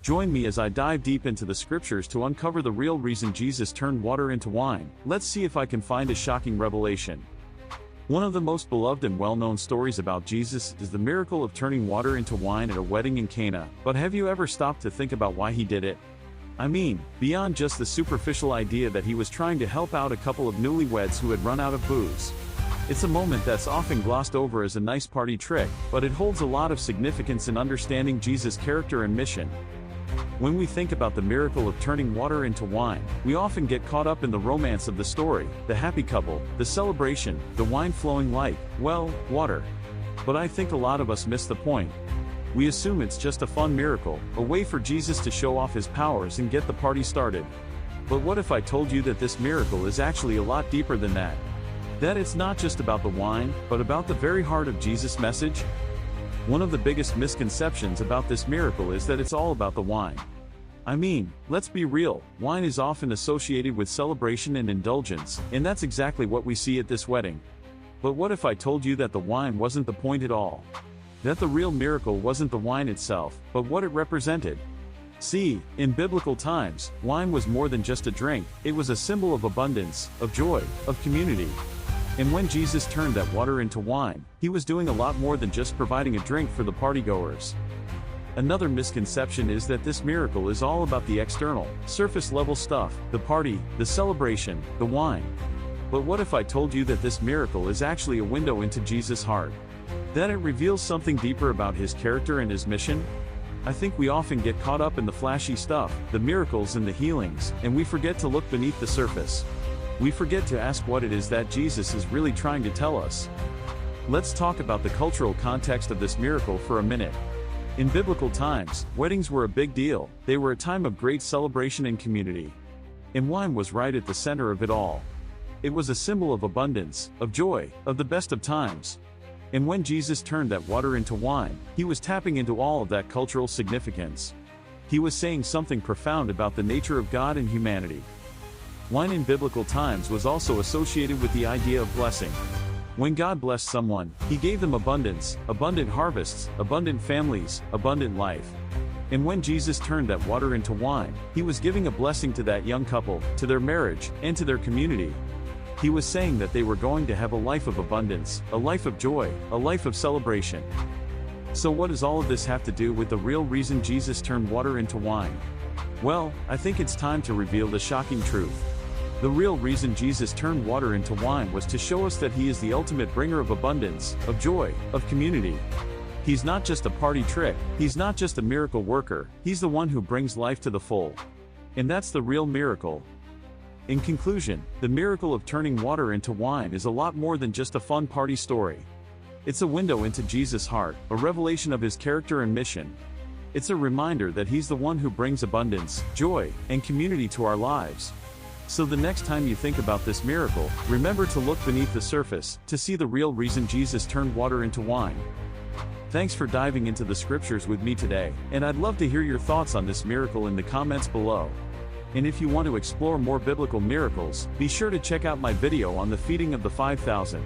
Join me as I dive deep into the scriptures to uncover the real reason Jesus turned water into wine. Let's see if I can find a shocking revelation. One of the most beloved and well-known stories about Jesus is the miracle of turning water into wine at a wedding in Cana. But have you ever stopped to think about why he did it? I mean, beyond just the superficial idea that he was trying to help out a couple of newlyweds who had run out of booze. It's a moment that's often glossed over as a nice party trick, but it holds a lot of significance in understanding Jesus' character and mission. When we think about the miracle of turning water into wine, we often get caught up in the romance of the story, the happy couple, the celebration, the wine flowing like, well, water. But I think a lot of us miss the point. We assume it's just a fun miracle, a way for Jesus to show off his powers and get the party started. But what if I told you that this miracle is actually a lot deeper than that? That it's not just about the wine, but about the very heart of Jesus' message? One of the biggest misconceptions about this miracle is that it's all about the wine. I mean, let's be real, wine is often associated with celebration and indulgence, and that's exactly what we see at this wedding. But what if I told you that the wine wasn't the point at all? That the real miracle wasn't the wine itself, but what it represented? See, in biblical times, wine was more than just a drink, it was a symbol of abundance, of joy, of community. And when Jesus turned that water into wine, he was doing a lot more than just providing a drink for the partygoers. Another misconception is that this miracle is all about the external, surface-level stuff, the party, the celebration, the wine. But what if I told you that this miracle is actually a window into Jesus' heart? That it reveals something deeper about his character and his mission? I think we often get caught up in the flashy stuff, the miracles and the healings, and we forget to look beneath the surface. We forget to ask what it is that Jesus is really trying to tell us. Let's talk about the cultural context of this miracle for a minute. In biblical times, weddings were a big deal. They were a time of great celebration and community. And wine was right at the center of it all. It was a symbol of abundance, of joy, of the best of times. And when Jesus turned that water into wine, he was tapping into all of that cultural significance. He was saying something profound about the nature of God and humanity. Wine in biblical times was also associated with the idea of blessing. When God blessed someone, he gave them abundance, abundant harvests, abundant families, abundant life. And when Jesus turned that water into wine, he was giving a blessing to that young couple, to their marriage, and to their community. He was saying that they were going to have a life of abundance, a life of joy, a life of celebration. So what does all of this have to do with the real reason Jesus turned water into wine? Well, I think it's time to reveal the shocking truth. The real reason Jesus turned water into wine was to show us that he is the ultimate bringer of abundance, of joy, of community. He's not just a party trick, he's not just a miracle worker, he's the one who brings life to the full. And that's the real miracle. In conclusion, the miracle of turning water into wine is a lot more than just a fun party story. It's a window into Jesus' heart, a revelation of his character and mission. It's a reminder that he's the one who brings abundance, joy, and community to our lives. So the next time you think about this miracle, remember to look beneath the surface, to see the real reason Jesus turned water into wine. Thanks for diving into the scriptures with me today, and I'd love to hear your thoughts on this miracle in the comments below. And if you want to explore more biblical miracles, be sure to check out my video on the feeding of the 5,000.